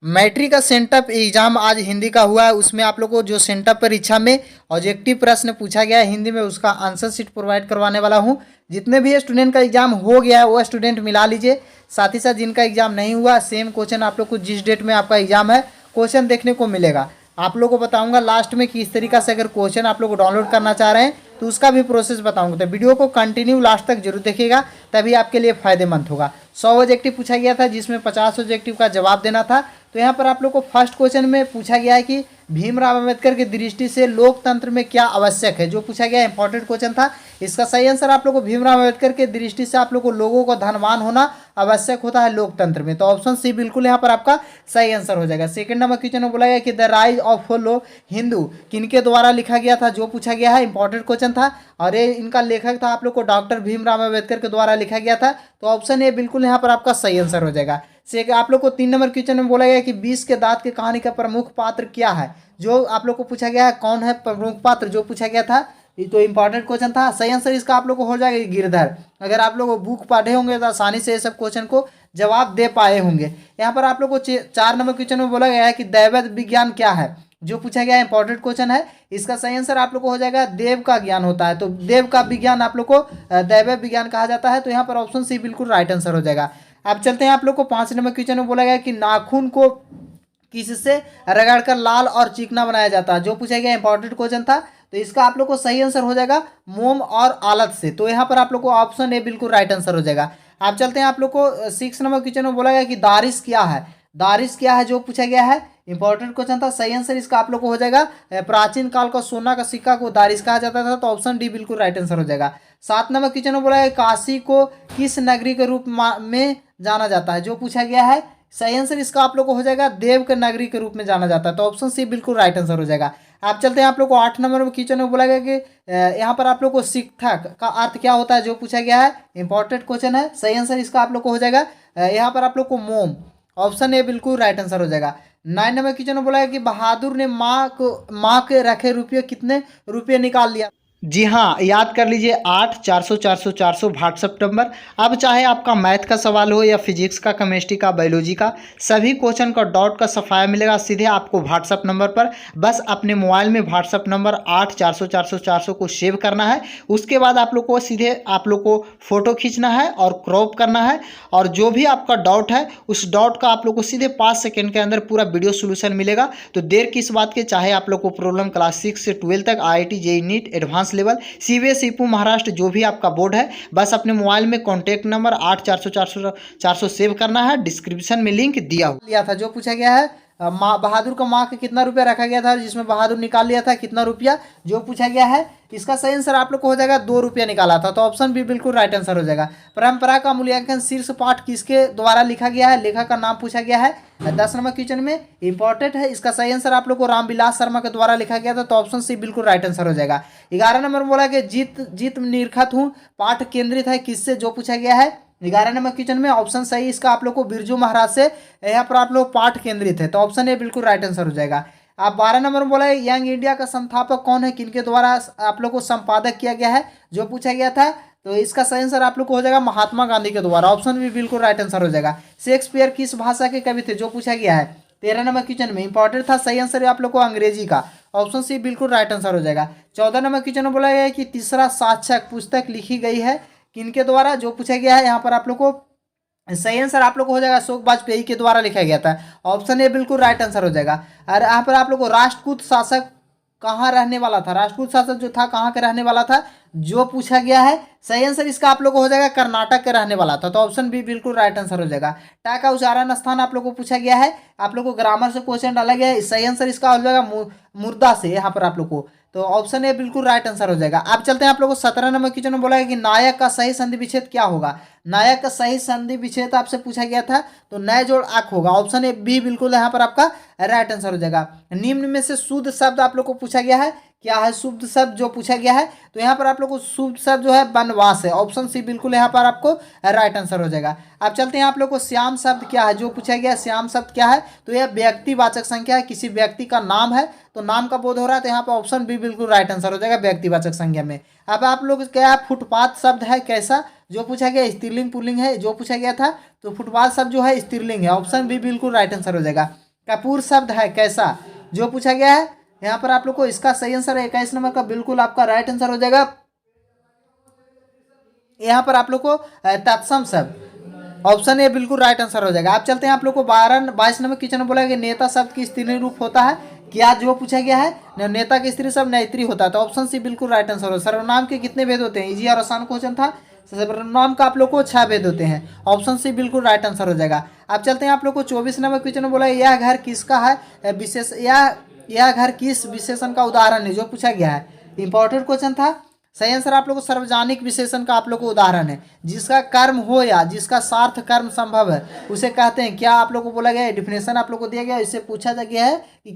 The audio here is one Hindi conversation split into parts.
मैट्रिक का सेंटअप एग्जाम आज हिंदी का हुआ है। उसमें आप लोग को जो सेंटअप परीक्षा में ऑब्जेक्टिव प्रश्न पूछा गया है हिंदी में, उसका आंसर शीट प्रोवाइड करवाने वाला हूं। जितने भी स्टूडेंट का एग्जाम हो गया है वो स्टूडेंट मिला लीजिए। साथ ही साथ जिनका एग्जाम नहीं हुआ, सेम क्वेश्चन आप लोग को जिस डेट में आपका एग्जाम है क्वेश्चन देखने को मिलेगा। आप लोग को बताऊंगा लास्ट में किस तरीका से अगर क्वेश्चन आप लोग डाउनलोड करना चाह रहे हैं तो उसका भी प्रोसेस बताऊंगा। तो वीडियो को कंटिन्यू लास्ट तक जरूर देखिएगा, तभी आपके लिए फायदेमंद होगा। 100 ऑब्जेक्टिव पूछा गया था जिसमें 50 ऑब्जेक्टिव का जवाब देना था। तो यहाँ पर आप लोग को फर्स्ट क्वेश्चन में पूछा गया है कि भीमराव अंबेडकर की दृष्टि से लोकतंत्र में क्या आवश्यक है, जो पूछा गया इंपॉर्टेंट क्वेश्चन था। इसका सही आंसर आप लोग को भीमराव अंबेडकर की दृष्टि से आप लोग को लोगों को धनवान होना आवश्यक होता है लोकतंत्र में। तो ऑप्शन सी बिल्कुल यहाँ पर आपका सही आंसर हो जाएगा। सेकंड नंबर क्वेश्चन में बोला गया कि the rise of follow Hindu किनके द्वारा लिखा गया था, जो पूछा गया है इंपॉर्टेंट क्वेश्चन था। और ये इनका लेखक था आप लोग को डॉक्टर भीमराव अंबेडकर के द्वारा लिखा गया था। तो ऑप्शन ए बिल्कुल यहाँ पर आपका सही आंसर हो जाएगा। से आप लोग को 3 नंबर क्वेश्चन में बोला गया कि 20 के दांत की कहानी का प्रमुख पात्र क्या है, जो आप लोग को पूछा गया है कौन है प्रमुख पात्र, जो पूछा गया था। ये तो इंपॉर्टेंट क्वेश्चन था। सही आंसर इसका आप लोग को हो जाएगा गिरधर। अगर आप लोग बुक पढ़े होंगे तो आसानी से ये सब क्वेश्चन को जवाब दे पाए होंगे। यहाँ पर आप लोग को 4 नंबर क्वेश्चन में बोला गया है कि दैवत विज्ञान क्या है, जो पूछा गया है इंपॉर्टेंट क्वेश्चन है। इसका सही आंसर आप लोग को हो जाएगा देव का ज्ञान होता है। तो देव का विज्ञान आप लोग को दैव विज्ञान कहा जाता है। तो यहाँ पर ऑप्शन सी बिल्कुल राइट आंसर हो जाएगा। अब चलते हैं आप लोग को 5 नंबर क्वेश्चन में बोला गया कि नाखून को किससे रगड़कर लाल और चिकना बनाया जाता है, जो पूछा गया इंपॉर्टेंट क्वेश्चन था। तो इसका आप लोग को सही आंसर हो जाएगा मोम और आलत से। तो यहाँ पर आप लोग को ऑप्शन ए बिल्कुल राइट आंसर हो जाएगा। आप चलते हैं आप लोग को 6 नंबर क्वेश्चन में बोला गया कि दारिश क्या है, दारिश क्या है, जो पूछा गया है इंपॉर्टेंट क्वेश्चन था। सही आंसर इसका आप लोग को हो जाएगा प्राचीन काल का सोना का सिक्का को दारिश कहा जाता था। तो ऑप्शन डी बिल्कुल राइट आंसर हो जाएगा। 7 नंबर क्वेश्चन में बोला है काशी को किस नगरी के रूप में जाना जाता है, जो पूछा गया है। सही आंसर इसका आप लोग को हो जाएगा देव के नगरी के रूप में जाना जाता है। तो ऑप्शन सी बिल्कुल राइट आंसर हो जाएगा। आप चलते हैं आप लोग को 8 नंबर में क्वेश्चन में बोला गया कि यहाँ पर आप लोग को शिक्षक का अर्थ क्या होता है, जो पूछा गया है इंपॉर्टेंट क्वेश्चन है। सही आंसर इसका आप लोग को हो जाएगा यहाँ पर आप लोग को मोम। ऑप्शन ए बिल्कुल राइट आंसर हो जाएगा। 9 नंबर क्वेश्चन में बोला है कि बहादुर ने माँ के रखे रुपये कितने रुपये निकाल लिया। जी हाँ, याद कर लीजिए 8 400 400 400 व्हाट्सएप नंबर। अब चाहे आपका मैथ का सवाल हो या फिजिक्स का, केमिस्ट्री का, बायोलॉजी का, सभी क्वेश्चन का डॉट का सफाया मिलेगा सीधे आपको व्हाट्सएप नंबर पर। बस अपने मोबाइल में व्हाट्सएप नंबर 8 400 400 400 को सेव करना है। उसके बाद आप लोग को सीधे आप लोग को फोटो खींचना है और क्रॉप करना है। और जो भी आपका डाउट है उस डाउट का आप लोग को सीधे 5 सेकेंड के अंदर पूरा वीडियो सोल्यूशन मिलेगा। तो देर किस बात के, चाहे आप लोग को प्रॉब्लम क्लास 6 से 12 तक, IIT JEE NEET advance level, CBSE IPU Maharashtra, जो भी आपका बोर्ड है, बस अपने मोबाइल में कॉन्टैक्ट नंबर 8 400 400 400 सेव करना है। डिस्क्रिप्शन में लिंक दिया था। जो पूछा गया है माँ बहादुर का माँ का कितना रुपया रखा गया था, जिसमें बहादुर निकाल लिया था कितना रुपया, जो पूछा गया है। इसका सही आंसर आप लोग को हो जाएगा 2 रुपया निकाला था। तो ऑप्शन बी बिल्कुल राइट आंसर हो जाएगा। परंपरा का मूल्यांकन शीर्ष पाठ किसके द्वारा लिखा गया है, लेखक का नाम पूछा गया है। 10 नंबर क्वेश्चन में इंपॉर्टेंट है। इसका सही आंसर आप लोग को रामविलास शर्मा के द्वारा लिखा गया था। तो ऑप्शन सी बिल्कुल राइट आंसर हो जाएगा। 11 नंबर बोला कि जीत निरखत हूँ पाठ केंद्रित है किससे, जो पूछा गया है। 11 नंबर क्वेश्चन में ऑप्शन सही इसका आप लोग को बिरजू महाराज से यहाँ पर आप लोग पाठ केंद्रित है। तो ऑप्शन ए बिल्कुल राइट आंसर हो जाएगा। आप 12 नंबर में बोला है यंग इंडिया का संस्थापक कौन है, किनके द्वारा आप लोग को संपादक किया गया है, जो पूछा गया था। तो इसका सही आंसर आप लोग को हो जाएगा महात्मा गांधी के द्वारा। ऑप्शन भी बिल्कुल राइट आंसर हो जाएगा। शेक्सपियर किस भाषा के कवि थे, जो पूछा गया है। 13 नंबर क्वेश्चन में इंपॉर्टेंट था। सही आंसर आप लोग को अंग्रेजी का। ऑप्शन सी बिल्कुल राइट आंसर हो जाएगा। 14 नंबर क्वेश्चन में बोला गया है कि तीसरा साक्षक पुस्तक लिखी गई है किनके द्वारा, जो पूछा गया है। यहाँ पर आप लोग को सही आंसर आप लोग को हो जाएगा अशोक वाजपेयी के द्वारा लिखा गया था। ऑप्शन ए बिल्कुल राइट आंसर हो जाएगा। और यहाँ पर आप लोग को राष्ट्रकूट शासक कहाँ रहने वाला था, राष्ट्रकूट शासक जो था कहाँ का रहने वाला था, जो पूछा गया है। सही आंसर इसका आप लोग को हो जाएगा कर्नाटक के रहने वाला था। तो ऑप्शन बी बिल्कुल राइट आंसर हो जाएगा। टा का उच्चारण स्थान आप लोग को पूछा गया है। आप लोग को ग्रामर से क्वेश्चन डाला गया है। सही आंसर इसका हो जाएगा मुर्दा से, यहाँ पर आप लोग को। तो ऑप्शन ए बिल्कुल राइट आंसर हो जाएगा। आप चलते हैं आप लोग को 17 नंबर क्वेश्चन में बोला है कि नायक का सही संधि विच्छेद क्या होगा। नायक का सही संधि विच्छेद आपसे पूछा गया था। तो नए जोड़ आंख होगा। ऑप्शन ए बी बिल्कुल यहाँ पर आपका राइट आंसर हो जाएगा। निम्न में से शुद्ध शब्द आप लोग को पूछा गया है, क्या है शुद्ध शब्द, जो पूछा गया है। तो यहाँ पर आप लोग को शुद्ध शब्द जो है वनवास है। ऑप्शन सी बिल्कुल यहाँ पर आपको राइट आंसर हो जाएगा। आप चलते हैं आप लोग को श्याम शब्द क्या है, जो पूछा गया श्याम शब्द क्या है। तो यह व्यक्तिवाचक संख्या है, किसी व्यक्ति का नाम है। तो नाम का बोध हो रहा है। तो यहाँ पर ऑप्शन बी बिल्कुल राइट आंसर हो जाएगा व्यक्तिवाचक संख्या में। अब आप लोग क्या है, फुटपाथ शब्द है कैसा, जो पूछा गया स्त्रीलिंग पुल्लिंग है, जो पूछा गया था। तो फुटपाथ शब्द जो है स्त्रीलिंग है। ऑप्शन बी बिल्कुल राइट आंसर हो जाएगा। कपूर शब्द है कैसा, जो पूछा गया है यहाँ पर आप लोग को। इसका सही आंसर 21 नंबर का बिल्कुल आपका राइट आंसर हो जाएगा। यहाँ पर आप लोग को तत्सम शब्द, ऑप्शन ए बिल्कुल राइट आंसर हो जाएगा। आप चलते हैं आप लोग को 22 नंबर क्वेश्चन बोला कि नेता शब्द की स्त्री रूप होता है क्या, जो पूछा गया है नेता की स्त्री शब्द नेत्री होता है, तो ऑप्शन सी बिल्कुल राइट आंसर हो। सर्वनाम के कितने भेद होते हैं, इजी और आसान क्वेश्चन था। सर्वनाम का आप लोग को 6 भेद होते हैं, ऑप्शन सी बिल्कुल राइट आंसर हो जाएगा। आप चलते हैं आप लोग को 24 नंबर क्वेश्चन बोला यह घर किसका है विशेष, यह घर किस विशेषण का उदाहरण है, जो पूछा गया है। इंपॉर्टेंट क्वेश्चन था। सही आंसर आप लोग को सार्वजनिक विशेषण का आप लोग को उदाहरण है, जिसका कर्म हो या जिसका सार्थ कर्म संभव है उसे कहते हैं क्या, आप लोग को बोला गया है। डिफिनेशन आप लोग को दिया गया है, इससे पूछा जा गया है कि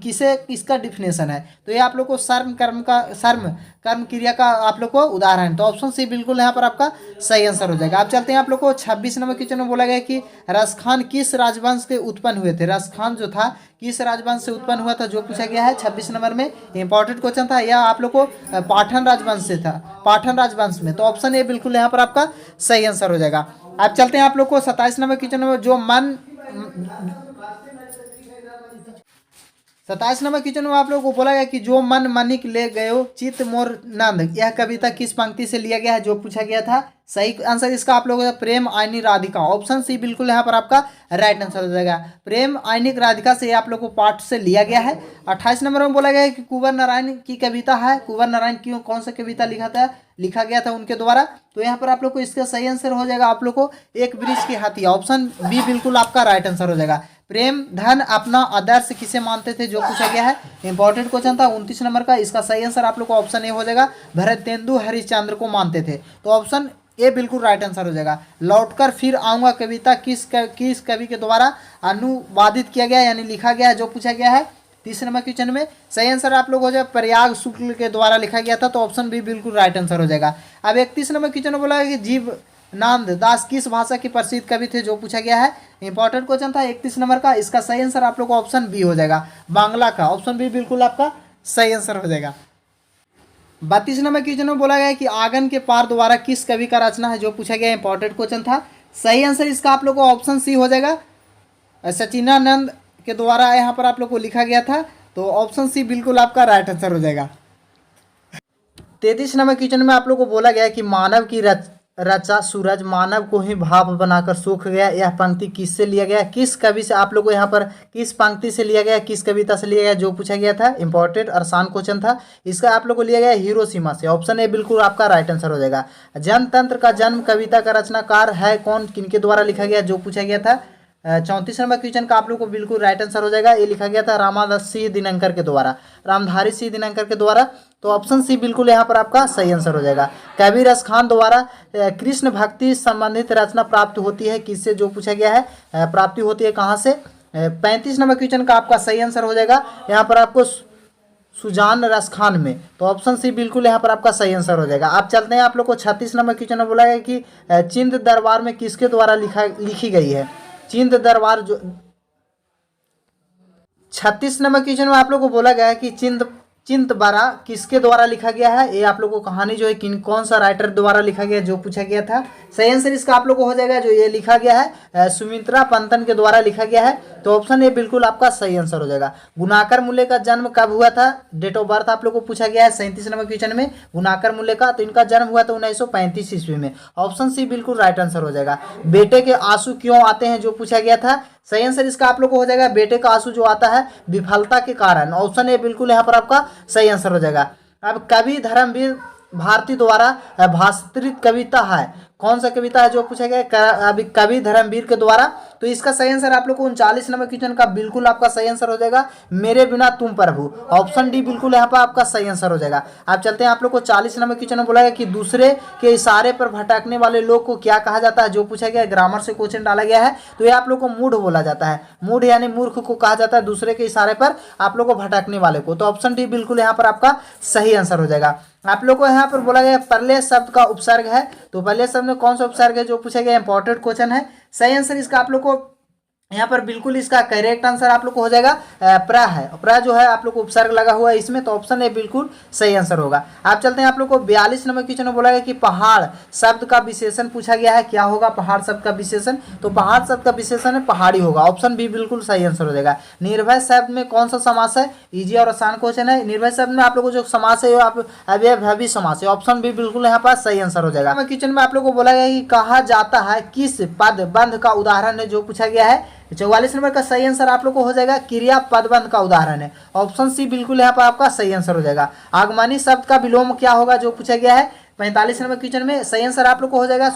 किसका डिफिनेशन है, तो ये आप लोग को सर्म कर्म क्रिया का आप लोग को उदाहरण, तो ऑप्शन सी बिल्कुल यहाँ पर आपका सही आंसर हो जाएगा। आप चलते हैं आप लोग को 26 नंबर क्वेश्चन में बोला गया कि रसखान किस राजवंश के उत्पन्न हुए थे, रसखान जो था किस राजवंश से उत्पन्न हुआ था, जो पूछा गया है 26 नंबर में। इंपॉर्टेंट क्वेश्चन था, यह आप लोग को पाठन राजवंश से था, पाठन राजवंश में, तो ऑप्शन ए बिल्कुल यहाँ पर आपका सही आंसर हो जाएगा। आप चलते हैं आप लोग को 27 नंबर क्वेश्चन में, जो 27 नंबर क्वेश्चन में आप लोगों को बोला गया कि जो मन मनिक ले गयो चित मोर नंद, यह कविता किस पंक्ति से लिया गया है, जो पूछा गया था। सही आंसर इसका आप लोगों का प्रेम आईनी राधिका, ऑप्शन सी बिल्कुल यहाँ पर आपका राइट आंसर हो जाएगा। प्रेम आईनिक राधिका से आप लोग को पाठ से लिया गया है। 28 नंबर में बोला गया है कि कुंवर नारायण की कविता है, कुंवर नारायण क्यों कौन सा कविता लिखा गया था उनके द्वारा, तो यहाँ पर आप लोग को इसका सही आंसर हो जाएगा आप लोग को एक वृक्ष की हाथी, ऑप्शन बी बिल्कुल आपका राइट आंसर हो जाएगा। प्रेम धन अपना आदर्श किसे मानते थे, जो पूछा गया है। इंपॉर्टेंट क्वेश्चन था 29 नंबर का, इसका सही आंसर आप लोग को ऑप्शन ए हो जाएगा, भरतेंदु हरिश्चंद्र को मानते थे, तो ऑप्शन ए बिल्कुल राइट आंसर हो जाएगा। लौटकर फिर आऊंगा कविता किस कवि के द्वारा अनुवादित किया गया यानी लिखा गया है, जो पूछा गया है 30 नंबर क्वेश्चन में। सही आंसर आप लोग हो जाए प्रयाग शुक्ल के द्वारा लिखा गया था, तो ऑप्शन बी बिल्कुल राइट आंसर हो जाएगा। अब 31 नंबर क्वेश्चन में बोला कि जीवनानंद दास किस भाषा के प्रसिद्ध कवि थे, जो पूछा गया है। इंपॉर्टेंट क्वेश्चन था 31 नंबर का, इसका सही आंसर आप लोग को ऑप्शन बी हो जाएगा, बांग्ला का, ऑप्शन बी बिल्कुल आपका सही आंसर हो जाएगा। 32 नंबर क्वेश्चन में बोला गया है कि आंगन के पार द्वारा किस कवि का रचना है, जो पूछा गया। इंपॉर्टेंट क्वेश्चन था। सही आंसर इसका आप लोग को ऑप्शन सी हो जाएगा, सचिनानंद के द्वारा यहाँ पर आप लोग को लिखा गया था, तो ऑप्शन सी बिल्कुल आपका राइट आंसर हो जाएगा। 33 नंबर क्वेश्चन में आप लोग को बोला गया है कि मानव की रचा सूरज मानव को ही भाप बनाकर सूख गया, यह पंक्ति किससे लिया गया, किस कवि से, आप लोग को यहाँ पर किस पंक्ति से लिया गया, किस कविता से लिया गया, जो पूछा गया था। इंपॉर्टेंट और आसान क्वेश्चन था, इसका आप लोग को लिया गया हिरोशिमा से, ऑप्शन ए बिल्कुल आपका राइट आंसर हो जाएगा। जनतंत्र का जन्म कविता का रचनाकार है कौन, किनके द्वारा लिखा गया, जो पूछा गया था। 34 नंबर क्वेश्चन का आप लोग को बिल्कुल राइट आंसर हो जाएगा, ये लिखा गया था रामादास सिंह दिनकर के द्वारा, रामधारी सिंह दिनकर के द्वारा, तो ऑप्शन सी बिल्कुल यहाँ पर आपका सही आंसर हो जाएगा। कबीर रसखान द्वारा कृष्ण भक्ति संबंधित रचना प्राप्त होती है किससे, जो पूछा गया है, प्राप्ति होती है कहाँ से। 35 नंबर क्वेश्चन का आपका सही आंसर हो जाएगा यहाँ पर आपको सुजान रसखान में, तो ऑप्शन सी बिल्कुल यहाँ पर आपका सही आंसर हो जाएगा। आप चलते हैं आप लोग को 36 नंबर क्वेश्चन में बोला गया कि चिंद दरबार में किसके द्वारा लिखी गई है, चिंद दरबार जो 36 नंबर क्वेश्चन में आप लोग को बोला गया है कि चिंतबारा किसके द्वारा लिखा गया है, ये आप लोग को कहानी जो है कौन सा राइटर द्वारा लिखा गया, जो पूछा गया था। सही आंसर इसका आप लोग को हो जाएगा, जो ये लिखा गया है सुमित्रा पंतन के द्वारा लिखा गया है, तो ऑप्शन ये बिल्कुल आपका सही आंसर हो जाएगा। गुनाकर मूल्य का जन्म कब हुआ था, डेट ऑफ बर्थ आप लोग को पूछा गया है 37 नंबर क्वेश्चन में, गुनाकर मूल्य का, तो इनका जन्म हुआ था 1935 ईस्वी में, ऑप्शन सी बिल्कुल राइट आंसर हो जाएगा। बेटे के आंसू क्यों आते हैं, जो पूछा गया था। सही आंसर इसका आप लोग को हो जाएगा, बेटे का आंसू जो आता है विफलता के कारण, ऑप्शन ए बिल्कुल यहाँ पर आपका सही आंसर हो जाएगा। अब कवि धर्मवीर भारती द्वारा भाषित कविता है, कौन सा कविता है, जो पूछा गया अभी कवि धर्मवीर के द्वारा, तो इसका सही आंसर आप लोग को 39 नंबर क्वेश्चन का बिल्कुल आपका सही आंसर हो जाएगा, मेरे बिना तुम प्रभु, ऑप्शन डी बिल्कुल यहाँ पर आपका सही आंसर हो जाएगा। आप चलते हैं आप लोग को 40 नंबर क्वेश्चन में बोला गया कि दूसरे के इशारे पर भटकने वाले लोग को क्या कहा जाता है, जो पूछा गया, ग्रामर से क्वेश्चन डाला गया है, तो ये आप लोग को मूढ़ बोला जाता है, मूढ़ यानी मूर्ख को कहा जाता है, दूसरे के इशारे पर आप लोग को भटकने वाले को, तो ऑप्शन डी बिल्कुल यहाँ पर आपका सही आंसर हो जाएगा। आप लोग को यहाँ पर बोला गया प्रलय शब्द का उपसर्ग है, तो प्रलय शब्द में कौन सा उपसर्ग है, जो पूछा गया, इंपॉर्टेंट क्वेश्चन है। सही आंसर इसका आप लोग को यहाँ पर बिल्कुल इसका करेक्ट आंसर आप लोग को हो जाएगा प्र है। प्र जो है आप लोग को उपसर्ग लगा हुआ है इसमें, तो ऑप्शन ए बिल्कुल सही आंसर होगा। आप चलते हैं आप लोग को 42 नंबर क्वेश्चन में बोला गया कि पहाड़ शब्द का विशेषण पूछा गया है, क्या होगा पहाड़ शब्द का विशेषण? तो पहाड़ शब्द का विशेषण है पहाड़ी होगा, ऑप्शन बी बिल्कुल सही आंसर हो जाएगा। निर्भय शब्द में कौन सा समास है? इजी और आसान क्वेश्चन है। निर्भय शब्द में आप लोग को जो समास है आप अव्ययभावी समास है, ऑप्शन बी बिल्कुल यहाँ पर सही आंसर हो जाएगा। क्वेश्चन में आप लोग को बोला गया कि कहा जाता है किस पद बंध का उदाहरण है, जो पूछा गया है। 44 नंबर का सही आंसर आप लोग को हो जाएगा क्रिया पदबंध का उदाहरण है, ऑप्शन सी बिल्कुल यहाँ पर आपका सही आंसर हो जाएगा। आगमनी शब्द का विलोम क्या होगा, जो पूछा गया है 45 नंबर क्वेश्चन में। सही आंसर आप लोग को हो जाएगा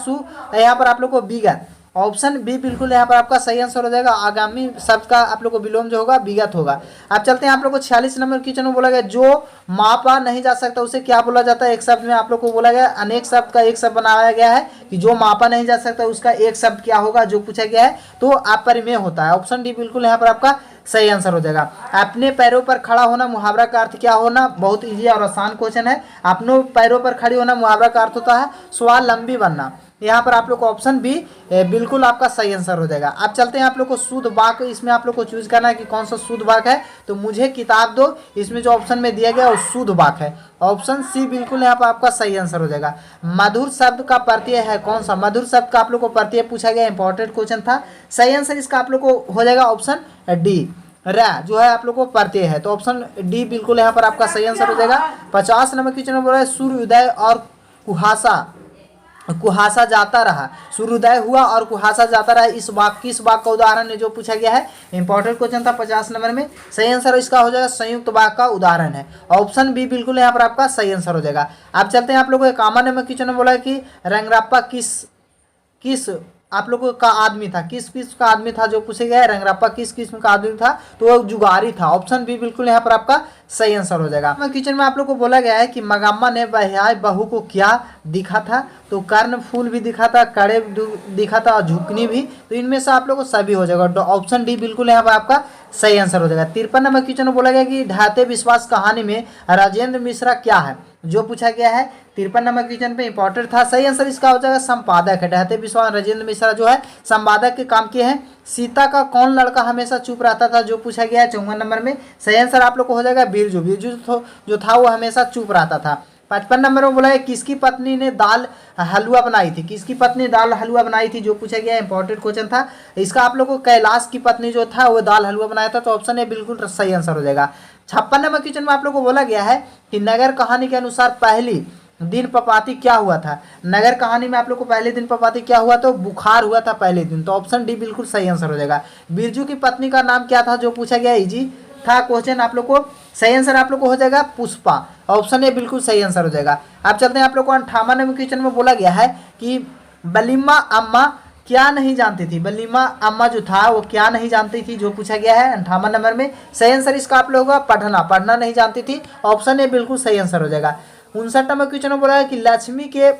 यहाँ पर आप लोग को विगत, ऑप्शन बी बिल्कुल यहाँ पर आपका सही आंसर हो जाएगा। आगामी शब्द का आप लोग को विलोम जो होगा विगत होगा। आप चलते हैं आप लोग को 46 नंबर क्वेश्चन में बोला गया जो मापा नहीं जा सकता उसे क्या बोला जाता है? एक शब्द में आप लोग को बोला गया अनेक शब्द का एक शब्द बनाया गया है कि जो मापा नहीं जा सकता उसका एक शब्द क्या होगा, जो पूछा गया है तो अपरिमेय होता है, ऑप्शन डी बिल्कुल यहाँ पर आपका सही आंसर हो जाएगा। अपने पैरों पर खड़ा होना मुहावरा का अर्थ क्या होना? बहुत इजी और आसान क्वेश्चन है। अपने पैरों पर खड़ी होना मुहावरा का अर्थ होता है स्वावलंबी बनना, यहाँ पर आप लोग को ऑप्शन बी बिल्कुल आपका सही आंसर हो जाएगा। आप चलते हैं आप लोग को शुद्ध वाक्य, इसमें आप लोग को चूज करना है कि कौन सा शुद्ध वाक्य है। तो मुझे किताब दो, इसमें जो ऑप्शन में दिया गया वो शुद्ध वाक्य है, ऑप्शन सी बिल्कुल यहाँ पर आपका सही आंसर हो जाएगा। मधुर शब्द का प्रत्यय है कौन सा? मधुर शब्द का आप लोग को प्रत्यय पूछा गया, इंपॉर्टेंट क्वेश्चन था। सही आंसर इसका आप लोग को हो जाएगा ऑप्शन डी, र जो है आप लोग को प्रत्यय है, तो ऑप्शन डी बिल्कुल यहाँ पर आपका सही आंसर हो जाएगा। 50 नंबर क्वेश्चन में बोला है सूर्योदय और कुहासा जाता रहा, सूर्योदय हुआ और कुहासा जाता रहा, इस वाक्य किस वाक्य का उदाहरण है, जो पूछा गया है। इंपॉर्टेंट क्वेश्चन था 50 नंबर में। सही आंसर इसका हो जाएगा संयुक्त वाक्य का उदाहरण है, ऑप्शन बी बिल्कुल यहाँ पर आपका सही आंसर हो जाएगा। आप चलते हैं आप लोगों को 51 नंबर क्वेश्चन में बोला है कि रंगराप्पा किस आप लोगों का आदमी था, किस का आदमी था, जो पूछे गया है रंगराप्पा किस किस्म का आदमी था, तो वो जुगारी था, ऑप्शन बी बिल्कुल यहाँ पर आपका सही आंसर हो जाएगा। क्वेश्चन में आप लोग को बोला गया है कि मगाम्मा ने बह्याय बहू को क्या दिखा था, तो कर्ण फूल भी दिखा था, कड़े दिखा था और झुकनी भी, तो इनमें से आप लोग को सभी हो जाएगा, तो ऑप्शन डी बिल्कुल यहाँ पर आपका सही आंसर हो जाएगा। 53 नंबर क्वेश्चन में बोला गया कि ढाते विश्वास कहानी में राजेंद्र मिश्रा क्या है, जो पूछा गया है। 53 नंबर क्वेश्चन पे इंपॉर्टेंट था, सही आंसर इसका हो जाएगा संपादक है। ढाते विश्वास राजेंद्र मिश्रा जो है संपादक के काम किए हैं। सीता का कौन लड़का हमेशा चुप रहता था, जो पूछा गया है 54 नंबर में। सही आंसर आप लोग को हो जाएगा बिरजू, बिरजू जो था वो हमेशा चुप रहता था। 55 नंबर में बोला है किसकी पत्नी ने दाल हलवा बनाई थी, किसकी पत्नी दाल हलवा बनाई थी, जो पूछा गया इंपॉर्टेंट क्वेश्चन था। इसका आप लोग को कैलाश की पत्नी जो था वो दाल हलवा बनाया था, तो ऑप्शन ए बिल्कुल सही आंसर हो जाएगा। 56 नंबर क्वेश्चन में आप लोग को बोला गया है कि नगर कहानी के अनुसार पहली दिन पपाती क्या हुआ था। नगर कहानी में आप लोग को पहले दिन पपाती क्या हुआ, तो बुखार हुआ था पहले दिन, तो ऑप्शन डी बिल्कुल सही आंसर हो जाएगा। बिरजू की पत्नी का नाम क्या था, जो पूछा गया इजी था क्वेश्चन आप लोग को। सही आंसर आप लोग को हो जाएगा पुष्पा, ऑप्शन ए बिल्कुल सही आंसर हो जाएगा। आप चलते हैं आप लोग को 58 नंबर क्वेश्चन में बोला गया है कि बलीमा अम्मा क्या नहीं जानती थी, बलीमा अम्मा जो था वो क्या नहीं जानती थी, जो पूछा गया है 58 नंबर में। सही आंसर इसका आप लोगों का पढ़ना नहीं जानती थी, ऑप्शन ए बिल्कुल सही आंसर हो जाएगा। 59 नंबर क्वेश्चन में बोला है कि लक्ष्मी के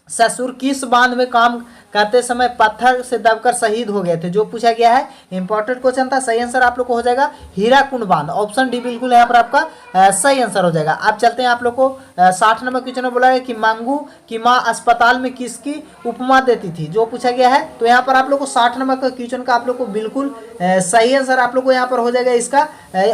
ससुर किस बांध में काम करते समय पत्थर से दबकर शहीद हो गए थे, जो पूछा गया है। इंपॉर्टेंट क्वेश्चन था, सही आंसर आप लोग को हो जाएगा हीराकुंड बांध, ऑप्शन डी बिल्कुल यहाँ पर आपका सही आंसर हो जाएगा। आप चलते हैं आप लोग को 60 नंबर क्वेश्चन में बोला है कि मंगू की माँ अस्पताल में किसकी उपमा देती थी, जो पूछा गया है। तो यहाँ पर आप लोग को 60 नंबर का क्वेश्चन का आप लोग को बिल्कुल सही आंसर आप लोग को यहाँ पर हो जाएगा इसका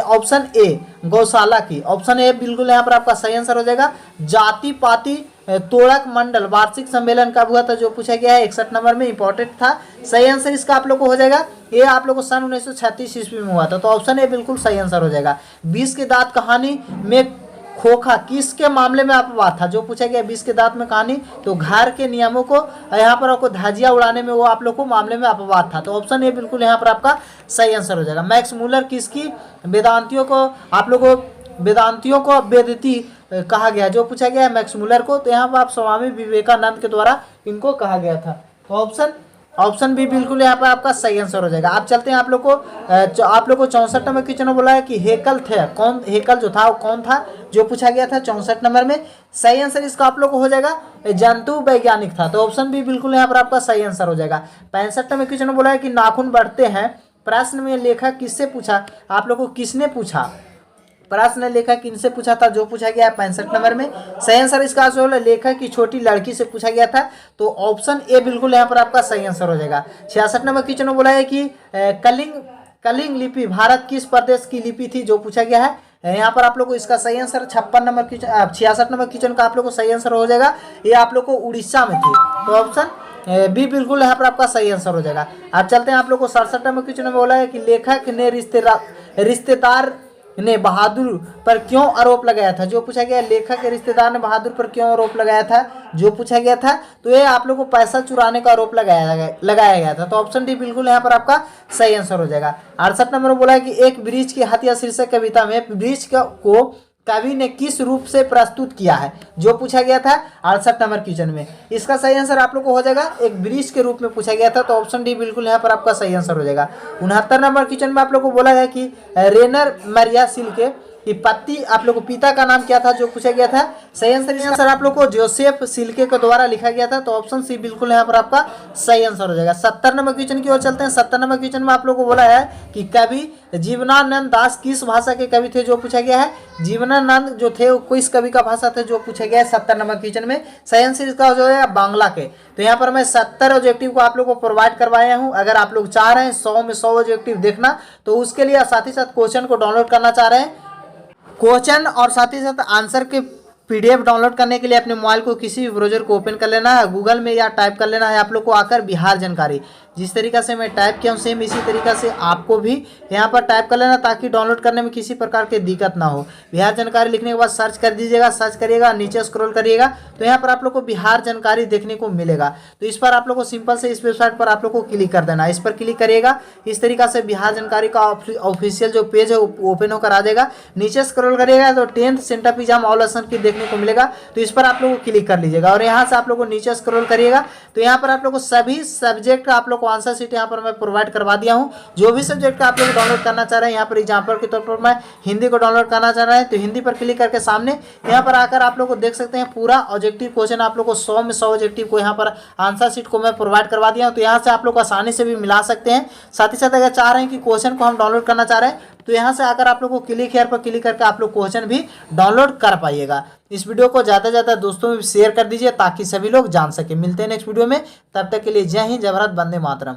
ऑप्शन ए गौशाला की, ऑप्शन ए बिल्कुल यहाँ पर आपका सही आंसर हो जाएगा। जाति पाति तोड़क मंडल वार्षिक सम्मेलन कब हुआ था, जो पूछा गया है 61 नंबर में, इंपॉर्टेंट था। सही आंसर इसका आप लोग को हो जाएगा, ये आप लोग को सन 1936 ईस्वी में हुआ था, तो ऑप्शन ए बिल्कुल सही आंसर हो जाएगा। 20 के दांत कहानी में खोखा किसके मामले में अपवाद था, जो पूछा गया 20 के दांत में कहानी, तो घर के नियमों को यहाँ पर आपको धजिया उड़ाने में वो आप लोग को मामले में अपवाद था, तो ऑप्शन ए बिल्कुल यहाँ पर आपका सही आंसर हो जाएगा। मैक्स मूलर किसकी वेदांतियों को आप लोग वेदांतियों को वेदती कहा गया, जो पूछा गया है मैक्स मूलर को, तो यहाँ पर आप स्वामी विवेकानंद के द्वारा इनको कहा गया था, तो ऑप्शन बी बिल्कुल यहाँ पर आपका सही आंसर हो जाएगा। आप चलते हैं आप लोग को 64 नंबर क्वेश्चन में बोला है कि हेकल थे कौन, हेकल जो था वो कौन था, जो पूछा गया था 64 नंबर में। सही आंसर इसका आप लोग को हो जाएगा जंतु वैज्ञानिक था, तो ऑप्शन बी बिल्कुल यहाँ पर आपका सही आंसर हो जाएगा। 65 नंबर क्वेश्चन में बोला है कि नाखून बढ़ते हैं, प्रश्न में लेखक किससे पूछा, आप लोग को किसने पूछा, प्रश्न लेखक इनसे पूछा था, जो पूछा गया है 65 नंबर में। सही आंसर इसका जो है लेखक की छोटी लड़की से पूछा गया था, तो ऑप्शन ए बिल्कुल यहाँ पर आपका सही आंसर हो जाएगा। 66 नंबर क्वेश्चन में बोला है कि कलिंग लिपि भारत किस प्रदेश की लिपि थी, जो पूछा गया है। यहाँ पर आप लोग को इसका सही answer 56 number question 66 number question का आप लोग को सही आंसर हो जाएगा। ये आप लोग को उड़ीसा में थी, तो ऑप्शन बी बिल्कुल यहाँ पर आपका सही आंसर हो जाएगा। अब चलते हैं आप लोग को 67 नंबर क्वेश्चन में बोला है कि लेखक ने रिश्तेदार ने बहादुर पर क्यों आरोप लगाया था, जो पूछा गया। लेखक के रिश्तेदार ने बहादुर पर क्यों आरोप लगाया था, जो पूछा गया था, तो ये आप लोग को पैसा चुराने का आरोप लगाया गया था, तो ऑप्शन डी बिल्कुल यहाँ पर आपका सही आंसर हो जाएगा। 68 नंबर में बोला है कि एक वृक्ष की हत्या शीर्षक कविता में वृक्ष को कवि ने किस रूप से प्रस्तुत किया है, जो पूछा गया था 68 नंबर क्वेश्चन में। इसका सही आंसर आप लोग को हो जाएगा, एक वृक्ष के रूप में पूछा गया था, तो ऑप्शन डी बिल्कुल यहाँ पर आपका सही आंसर हो जाएगा। 69 नंबर क्वेश्चन में आप लोग को बोला गया कि रेनर मरिया सिल्के कि पति आप लोग को पिता का नाम क्या था, जो पूछा गया था। सही आंसर आप लोग को जोसेफ सिल्के के द्वारा लिखा गया था, तो ऑप्शन सी बिल्कुल यहाँ पर आपका सही आंसर हो जाएगा। 70 नंबर क्वेश्चन की ओर चलते हैं। 70 नंबर क्वेश्चन में आप लोग को बोला है कि कवि जीवनानंद दास किस भाषा के कवि थे, जो पूछा गया है। जीवनानंद जो थे वो किस कवि का भाषा थे, जो पूछा गया है 70 नंबर क्वेश्चन में। सही आंसर इसका जो है बांग्ला के। तो यहाँ पर मैं 70 ऑब्जेक्टिव को आप लोग को प्रोवाइड करवाया हूँ। अगर आप लोग चाह रहे हैं 100 में 100 ऑब्जेक्टिव देखना, तो उसके लिए साथ ही साथ क्वेश्चन को डाउनलोड करना चाह रहे हैं, क्वेश्चन और साथ ही साथ आंसर के पीडीएफ डाउनलोड करने के लिए अपने मोबाइल को किसी भी ब्राउजर को ओपन कर लेना है, गूगल में या टाइप कर लेना है आप लोग को आकर बिहार जानकारी। जिस तरीका से मैं टाइप किया हूँ सेम इसी तरीका से आपको भी यहाँ पर टाइप कर लेना, ताकि डाउनलोड करने में किसी प्रकार की दिक्कत ना हो। बिहार जानकारी लिखने के बाद सर्च कर दीजिएगा, सर्च करिएगा, नीचे स्क्रॉल करिएगा, तो यहाँ पर आप लोग को बिहार जानकारी देखने को मिलेगा। तो इस पर आप लोग को सिंपल से इस वेबसाइट पर आप लोग को क्लिक कर देना। इस पर क्लिक करिएगा, इस तरीका से बिहार जानकारी का ऑफिशियल जो पेज है वो ओपन होकर आ जाएगा। नीचे स्क्रॉल करिएगा तो 10th sent up exam all option की देखने को मिलेगा, तो इस पर आप लोग को क्लिक कर लीजिएगा। और यहाँ से आप लोग को नीचे स्क्रॉल करिएगा, तो यहाँ पर आप लोग को सभी सब्जेक्ट का आप लोग को आंसर शीट यहाँ पर मैं प्रोवाइड करवा दिया हूँ। जो भी सब्जेक्ट का आप लोग डाउनलोड करना चाह रहे हैं, यहाँ पर एग्जाम्पल के तौर पर मैं हिंदी को डाउनलोड करना चाह रहे हैं, तो हिंदी पर क्लिक करके सामने यहाँ पर आकर आप लोग को देख सकते हैं पूरा ऑब्जेक्टिव क्वेश्चन आप लोग को 100 में 100 ऑब्जेक्टिव को यहाँ पर आंसर शीट को मैं प्रोवाइड करवा दिया हूँ। तो यहाँ से आप लोग आसानी से भी मिला सकते हैं। साथ ही साथ अगर चाह रहे हैं कि क्वेश्चन को हम डाउनलोड करना चाह रहे हैं, तो यहाँ से आकर आप लोग को क्लिक हेयर पर क्लिक करके आप लोग क्वेश्चन भी डाउनलोड कर पाइएगा। इस वीडियो को ज़्यादा से ज़्यादा दोस्तों में शेयर कर दीजिए, ताकि सभी लोग जान सके। मिलते हैं नेक्स्ट वीडियो में, तब तक के लिए जय हिंद, जय भारत, वंदे मातरम।